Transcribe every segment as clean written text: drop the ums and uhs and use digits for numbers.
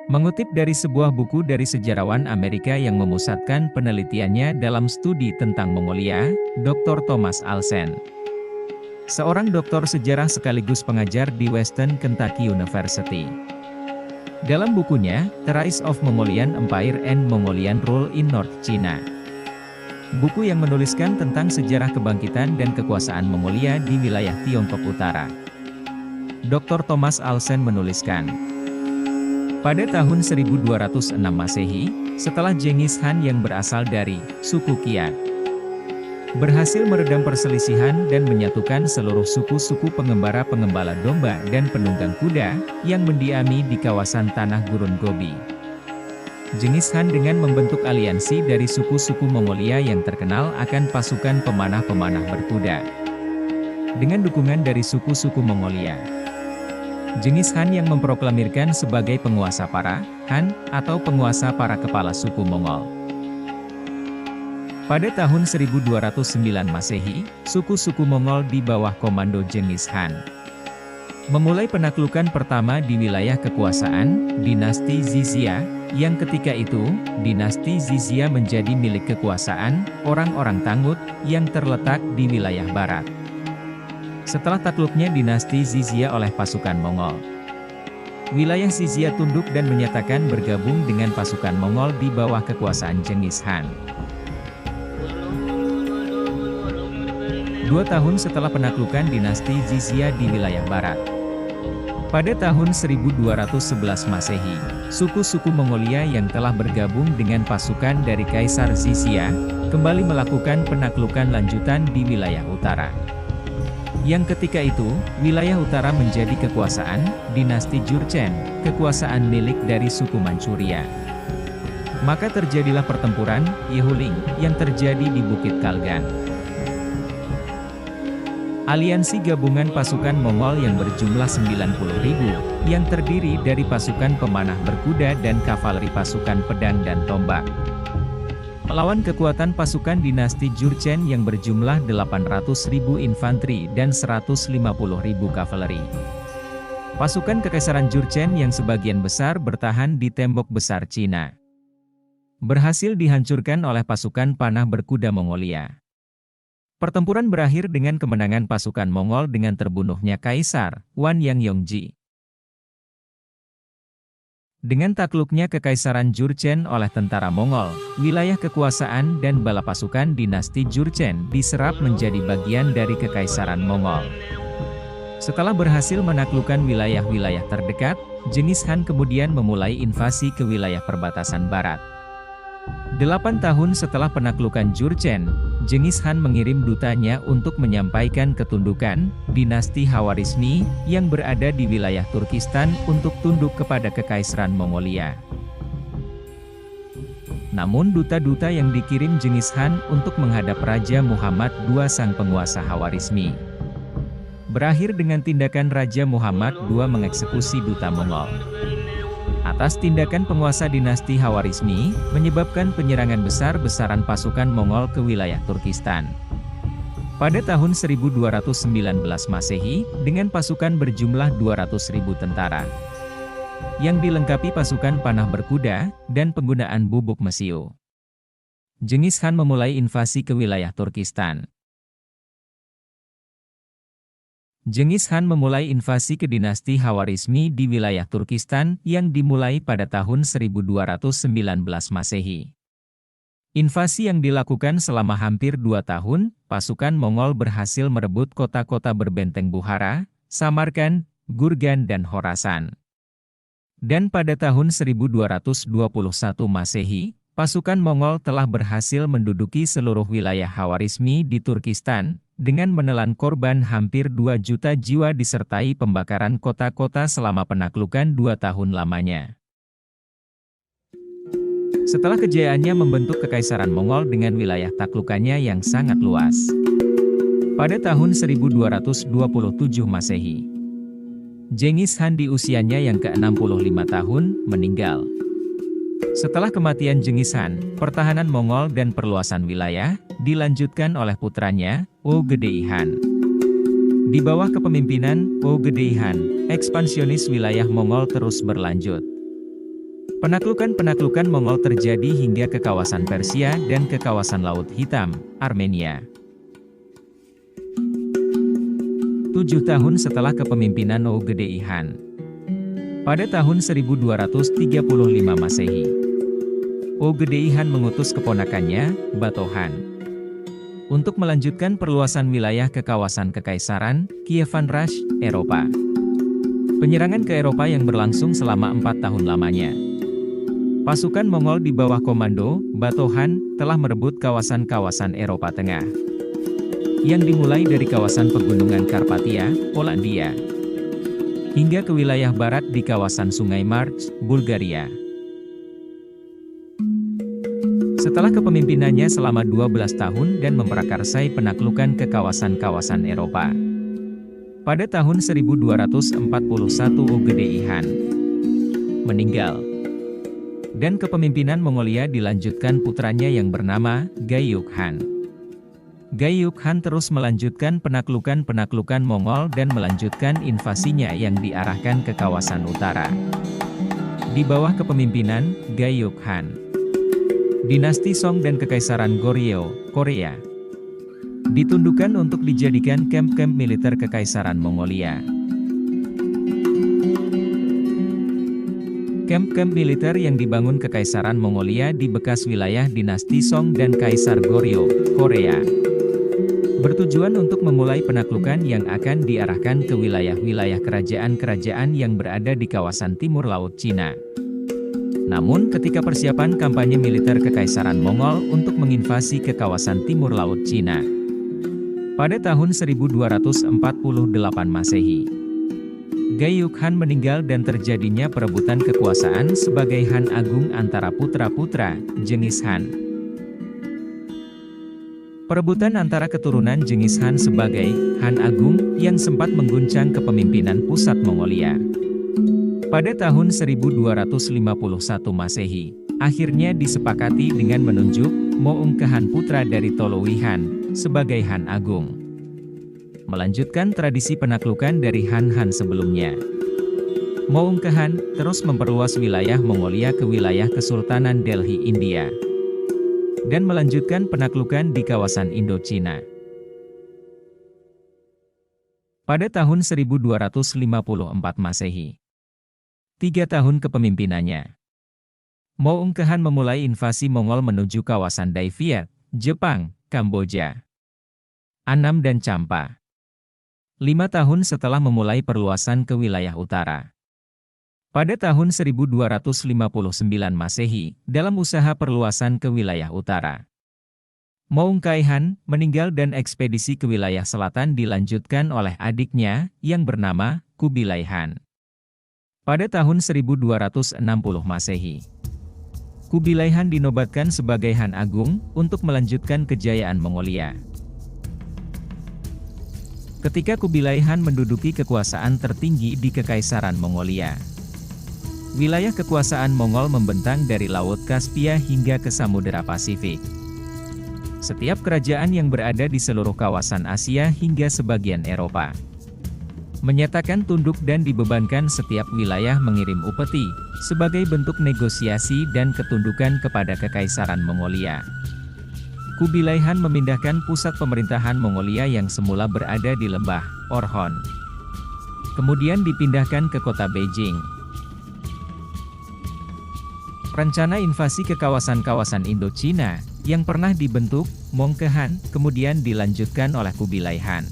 Mengutip dari sebuah buku dari sejarawan Amerika yang memusatkan penelitiannya dalam studi tentang Mongolia, Dr. Thomas Alsen. Seorang doktor sejarah sekaligus pengajar di Western Kentucky University. Dalam bukunya, The Rise of Mongolian Empire and Mongolian Rule in North China. Buku yang menuliskan tentang sejarah kebangkitan dan kekuasaan Mongolia di wilayah Tiongkok Utara. Dr. Thomas Alsen menuliskan, pada tahun 1206 Masehi, setelah Genghis Khan yang berasal dari suku Qia berhasil meredam perselisihan dan menyatukan seluruh suku-suku pengembara-pengembala domba dan penunggang kuda yang mendiami di kawasan tanah gurun Gobi. Genghis Khan dengan membentuk aliansi dari suku-suku Mongolia yang terkenal akan pasukan pemanah-pemanah berkuda. Dengan dukungan dari suku-suku Mongolia, Genghis Khan yang memproklamirkan sebagai penguasa para Han, atau penguasa para kepala suku Mongol. Pada tahun 1209 Masehi, suku-suku Mongol di bawah komando Genghis Khan memulai penaklukan pertama di wilayah kekuasaan dinasti Xixia, yang ketika itu, dinasti Xixia menjadi milik kekuasaan orang-orang Tangut yang terletak di wilayah barat. Setelah takluknya dinasti Xixia oleh pasukan Mongol, wilayah Xixia tunduk dan menyatakan bergabung dengan pasukan Mongol di bawah kekuasaan Genghis Khan. 2 tahun setelah penaklukan dinasti Xixia di wilayah barat, pada tahun 1211 Masehi, suku-suku Mongolia yang telah bergabung dengan pasukan dari Kaisar Xixia kembali melakukan penaklukan lanjutan di wilayah utara. Yang ketika itu, wilayah utara menjadi kekuasaan dinasti Jurchen, kekuasaan milik dari suku Manchuria. Maka terjadilah pertempuran Yehuling yang terjadi di Bukit Kalgan. Aliansi gabungan pasukan Mongol yang berjumlah 90.000, yang terdiri dari pasukan pemanah berkuda dan kavaleri pasukan pedang dan tombak, melawan kekuatan pasukan dinasti Jurchen yang berjumlah 800.000 infanteri dan 150.000 kavaleri. Pasukan Kekaisaran Jurchen yang sebagian besar bertahan di tembok besar Cina berhasil dihancurkan oleh pasukan panah berkuda Mongolia. Pertempuran berakhir dengan kemenangan pasukan Mongol dengan terbunuhnya Kaisar Wan Yang Yongji. Dengan takluknya Kekaisaran Jurchen oleh tentara Mongol, wilayah kekuasaan dan bala pasukan dinasti Jurchen diserap menjadi bagian dari Kekaisaran Mongol. Setelah berhasil menaklukkan wilayah-wilayah terdekat, Genghis Khan kemudian memulai invasi ke wilayah perbatasan barat. 8 tahun setelah penaklukan Jurchen, Genghis Khan mengirim dutanya untuk menyampaikan ketundukan dinasti Khawarizmi yang berada di wilayah Turkistan untuk tunduk kepada Kekaisaran Mongolia. Namun duta-duta yang dikirim Genghis Khan untuk menghadap Raja Muhammad II sang penguasa Khawarizmi berakhir dengan tindakan Raja Muhammad II mengeksekusi duta Mongol. Atas tindakan penguasa dinasti Khawarizmi, menyebabkan penyerangan besar-besaran pasukan Mongol ke wilayah Turkistan. Pada tahun 1219 Masehi, dengan pasukan berjumlah 200.000 tentara, yang dilengkapi pasukan panah berkuda, dan penggunaan bubuk mesiu, Genghis Khan memulai invasi ke wilayah Turkistan. Genghis Khan memulai invasi ke dinasti Khawarizmi di wilayah Turkistan yang dimulai pada tahun 1219 Masehi. Invasi yang dilakukan selama hampir 2 tahun, pasukan Mongol berhasil merebut kota-kota berbenteng Bukhara, Samarkand, Gurgan dan Khorasan. Dan pada tahun 1221 Masehi, pasukan Mongol telah berhasil menduduki seluruh wilayah Khawarizmi di Turkistan, dengan menelan korban hampir 2 juta jiwa disertai pembakaran kota-kota selama penaklukan 2 tahun lamanya. Setelah kejayaannya membentuk Kekaisaran Mongol dengan wilayah taklukannya yang sangat luas, pada tahun 1227 Masehi, Genghis Khan di usianya yang ke-65 tahun, meninggal. Setelah kematian Genghis Khan, pertahanan Mongol dan perluasan wilayah dilanjutkan oleh putranya, Ogedei Han. Di bawah kepemimpinan Ogedei Han, ekspansionis wilayah Mongol terus berlanjut. Penaklukan-penaklukan Mongol terjadi hingga ke kawasan Persia dan ke kawasan Laut Hitam, Armenia. 7 tahun setelah kepemimpinan Ogedei Han. Pada tahun 1235 Masehi, Ogedei Han mengutus keponakannya, Batohan, untuk melanjutkan perluasan wilayah ke kawasan Kekaisaran, Kievan Rus, Eropa. Penyerangan ke Eropa yang berlangsung selama 4 tahun lamanya. Pasukan Mongol di bawah komando Batohan telah merebut kawasan-kawasan Eropa Tengah, yang dimulai dari kawasan pegunungan Karpatia, Polandia, hingga ke wilayah barat di kawasan Sungai March, Bulgaria. Setelah kepemimpinannya selama 12 tahun dan memprakarsai penaklukan ke kawasan-kawasan Eropa, pada tahun 1241 Ogedei Han meninggal, dan kepemimpinan Mongolia dilanjutkan putranya yang bernama Gayuk Han. Gayuk Han terus melanjutkan penaklukan-penaklukan Mongol dan melanjutkan invasinya yang diarahkan ke kawasan utara. Di bawah kepemimpinan Gayuk Han, dinasti Song dan Kekaisaran Goryeo, Korea, ditundukkan untuk dijadikan kamp-kamp militer Kekaisaran Mongolia. Kamp-kamp militer yang dibangun Kekaisaran Mongolia di bekas wilayah dinasti Song dan Kaisar Goryeo, Korea, bertujuan untuk memulai penaklukan yang akan diarahkan ke wilayah-wilayah kerajaan-kerajaan yang berada di kawasan timur Laut Cina. Namun ketika persiapan kampanye militer Kekaisaran Mongol untuk menginvasi ke kawasan timur Laut Cina, pada tahun 1248 Masehi, Gayuk Han meninggal dan terjadinya perebutan kekuasaan sebagai Han Agung antara putra-putra Genghis Han. Perebutan antara keturunan Genghis Han sebagai Han Agung yang sempat mengguncang kepemimpinan pusat Mongolia. Pada tahun 1251 Masehi, akhirnya disepakati dengan menunjuk Moung Kehan putra dari Tolui Han sebagai Han Agung, melanjutkan tradisi penaklukan dari Han-Han sebelumnya. Moung Kehan terus memperluas wilayah Mongolia ke wilayah Kesultanan Delhi, India, dan melanjutkan penaklukan di kawasan Indochina. Pada tahun 1254 Masehi, 3 tahun kepemimpinannya, Moung Kehan memulai invasi Mongol menuju kawasan Dai-Viet, Jepang, Kamboja, Annam dan Champa. 5 tahun setelah memulai perluasan ke wilayah utara. Pada tahun 1259 Masehi, dalam usaha perluasan ke wilayah utara, Moung Kaihan meninggal dan ekspedisi ke wilayah selatan dilanjutkan oleh adiknya yang bernama Kubilai Han. Pada tahun 1260 Masehi, Kubilai Han dinobatkan sebagai Han Agung untuk melanjutkan kejayaan Mongolia. Ketika Kubilai Han menduduki kekuasaan tertinggi di Kekaisaran Mongolia, wilayah kekuasaan Mongol membentang dari Laut Kaspia hingga ke Samudera Pasifik. Setiap kerajaan yang berada di seluruh kawasan Asia hingga sebagian Eropa menyatakan tunduk dan dibebankan setiap wilayah mengirim upeti sebagai bentuk negosiasi dan ketundukan kepada Kekaisaran Mongolia. Kubilai Han memindahkan pusat pemerintahan Mongolia yang semula berada di lembah Orkhon, kemudian dipindahkan ke kota Beijing. Rencana invasi ke kawasan-kawasan Indochina yang pernah dibentuk Moung Kehan kemudian dilanjutkan oleh Kubilai Han.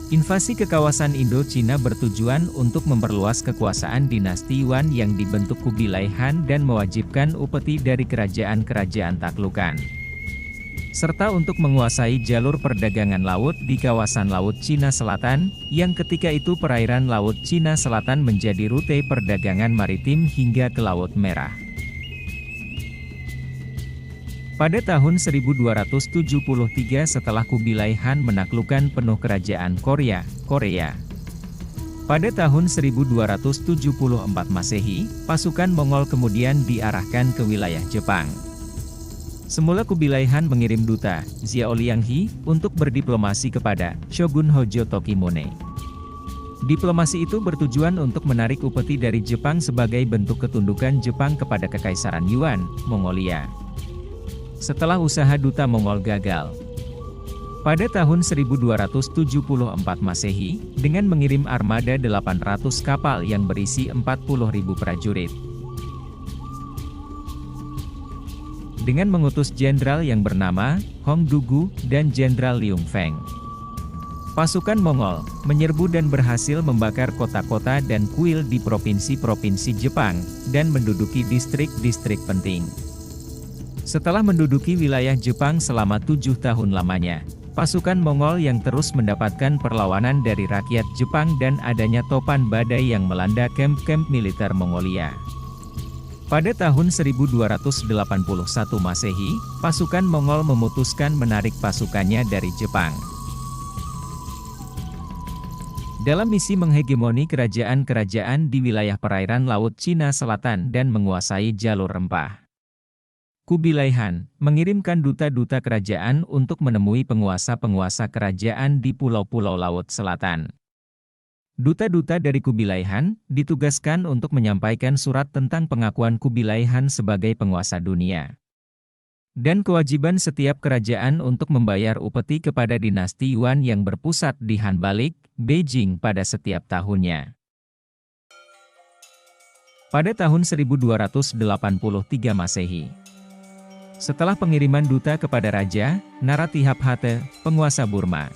Invasi ke kawasan Indochina bertujuan untuk memperluas kekuasaan dinasti Yuan yang dibentuk Kubilai Han dan mewajibkan upeti dari kerajaan-kerajaan taklukan, serta untuk menguasai jalur perdagangan laut di kawasan Laut Cina Selatan, yang ketika itu perairan Laut Cina Selatan menjadi rute perdagangan maritim hingga ke Laut Merah. Pada tahun 1273 setelah Kubilai Han menaklukkan penuh kerajaan Korea, pada tahun 1274 Masehi, pasukan Mongol kemudian diarahkan ke wilayah Jepang. Semula Kubilai Han mengirim duta, Xiao Lianghi, untuk berdiplomasi kepada Shogun Hojo Tokimune. Diplomasi itu bertujuan untuk menarik upeti dari Jepang sebagai bentuk ketundukan Jepang kepada Kekaisaran Yuan, Mongolia. Setelah usaha duta Mongol gagal, pada tahun 1274 Masehi, dengan mengirim armada 800 kapal yang berisi 40.000 prajurit, dengan mengutus jenderal yang bernama Hong Dugu dan Jenderal Liu Feng, pasukan Mongol menyerbu dan berhasil membakar kota-kota dan kuil di provinsi-provinsi Jepang, dan menduduki distrik-distrik penting. Setelah menduduki wilayah Jepang selama 7 tahun lamanya, pasukan Mongol yang terus mendapatkan perlawanan dari rakyat Jepang dan adanya topan badai yang melanda kamp-kamp militer Mongolia. Pada tahun 1281 Masehi, pasukan Mongol memutuskan menarik pasukannya dari Jepang. Dalam misi menghegemoni kerajaan-kerajaan di wilayah perairan Laut Cina Selatan dan menguasai jalur rempah, Kubilai Han mengirimkan duta-duta kerajaan untuk menemui penguasa-penguasa kerajaan di pulau-pulau Laut Selatan. Duta-duta dari Kubilai Han ditugaskan untuk menyampaikan surat tentang pengakuan Kubilai Han sebagai penguasa dunia, dan kewajiban setiap kerajaan untuk membayar upeti kepada dinasti Yuan yang berpusat di Hanbalik, Beijing pada setiap tahunnya. Pada tahun 1283 Masehi, setelah pengiriman duta kepada Raja Naratihapate, penguasa Burma,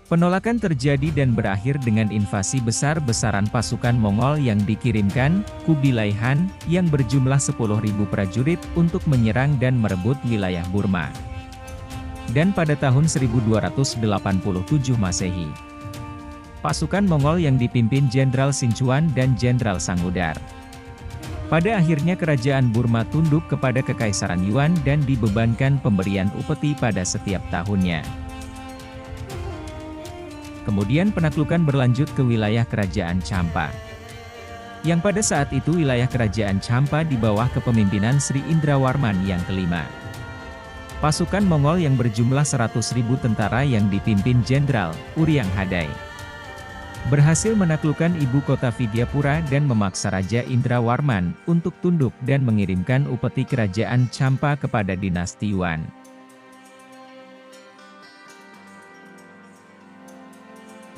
penolakan terjadi dan berakhir dengan invasi besar-besaran pasukan Mongol yang dikirimkan Kubilai Han yang berjumlah 10.000 prajurit untuk menyerang dan merebut wilayah Burma. Dan pada tahun 1287 Masehi, pasukan Mongol yang dipimpin Jenderal Sinchuan dan Jenderal Sangudar, pada akhirnya kerajaan Burma tunduk kepada Kekaisaran Yuan dan dibebankan pemberian upeti pada setiap tahunnya. Kemudian penaklukan berlanjut ke wilayah kerajaan Champa, yang pada saat itu wilayah kerajaan Champa di bawah kepemimpinan Sri Indrawarman yang kelima. Pasukan Mongol yang berjumlah 100.000 tentara yang dipimpin Jenderal Uryang Hadai berhasil menaklukkan ibu kota Vidyapura dan memaksa Raja Indrawarman untuk tunduk dan mengirimkan upeti kerajaan Champa kepada dinasti Yuan.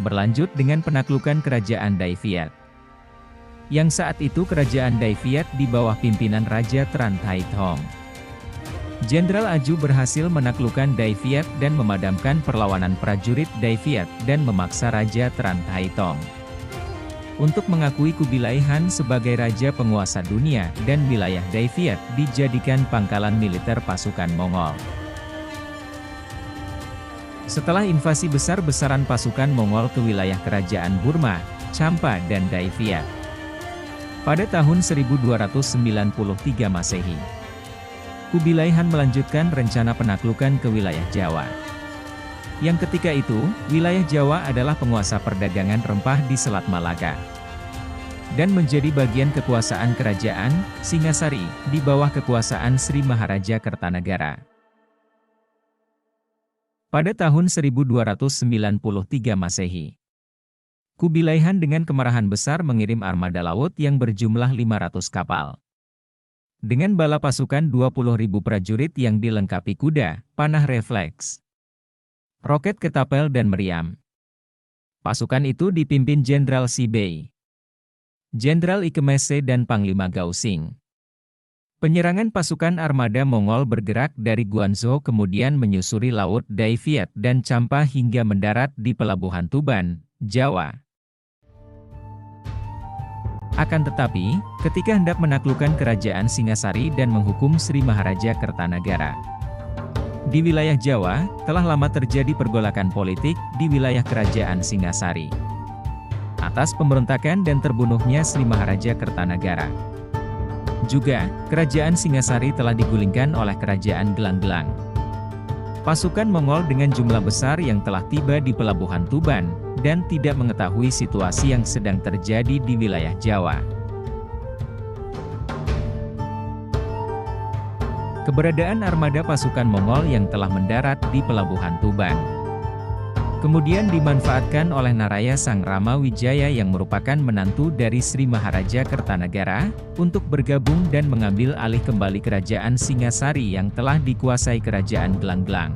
Berlanjut dengan penaklukan kerajaan Dai Viet, yang saat itu kerajaan Dai Viet di bawah pimpinan Raja Tran Thai Thong. Jenderal Aju berhasil menaklukkan Dai Viet dan memadamkan perlawanan prajurit Dai Viet dan memaksa Raja Tran Thai Thong untuk mengakui Kubilai Han sebagai raja penguasa dunia dan wilayah Dai Viet dijadikan pangkalan militer pasukan Mongol. Setelah invasi besar-besaran pasukan Mongol ke wilayah kerajaan Burma, Champa dan Dai Viet, pada tahun 1293 Masehi, Kubilai Han melanjutkan rencana penaklukan ke wilayah Jawa. Yang ketika itu, wilayah Jawa adalah penguasa perdagangan rempah di Selat Malaka, dan menjadi bagian kekuasaan kerajaan Singasari di bawah kekuasaan Sri Maharaja Kertanagara. Pada tahun 1293 Masehi, Kubilai Han dengan kemarahan besar mengirim armada laut yang berjumlah 500 kapal, dengan bala pasukan 20.000 prajurit yang dilengkapi kuda, panah refleks, roket ketapel dan meriam. Pasukan itu dipimpin Jenderal Si Bei, Jenderal Ikemese dan Panglima Gao Xing. Penyerangan pasukan armada Mongol bergerak dari Guangzhou kemudian menyusuri Laut Dai Viet dan Champa hingga mendarat di Pelabuhan Tuban, Jawa. Akan tetapi, ketika hendak menaklukkan kerajaan Singasari dan menghukum Sri Maharaja Kertanagara, di wilayah Jawa, telah lama terjadi pergolakan politik di wilayah kerajaan Singasari atas pemberontakan dan terbunuhnya Sri Maharaja Kertanagara. Juga, kerajaan Singasari telah digulingkan oleh kerajaan Gelang-Gelang. Pasukan Mongol dengan jumlah besar yang telah tiba di Pelabuhan Tuban, dan tidak mengetahui situasi yang sedang terjadi di wilayah Jawa. Keberadaan armada pasukan Mongol yang telah mendarat di Pelabuhan Tuban Kemudian dimanfaatkan oleh Naraya Sang Rama Wijaya yang merupakan menantu dari Sri Maharaja Kertanagara, untuk bergabung dan mengambil alih kembali kerajaan Singasari yang telah dikuasai kerajaan Gelanggelang.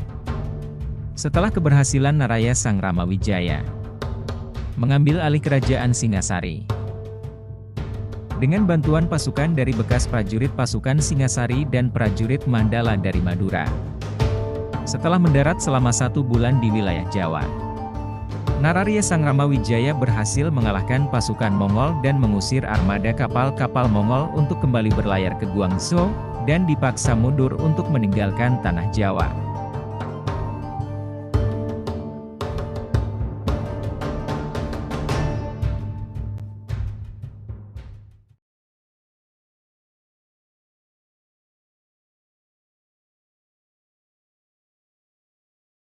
Setelah keberhasilan Naraya Sang Rama Wijaya mengambil alih kerajaan Singasari, dengan bantuan pasukan dari bekas prajurit pasukan Singasari dan prajurit Mandala dari Madura, setelah mendarat selama 1 bulan di wilayah Jawa, Nararya Sang Rama Wijaya berhasil mengalahkan pasukan Mongol dan mengusir armada kapal-kapal Mongol untuk kembali berlayar ke Guangzhou, dan dipaksa mundur untuk meninggalkan tanah Jawa.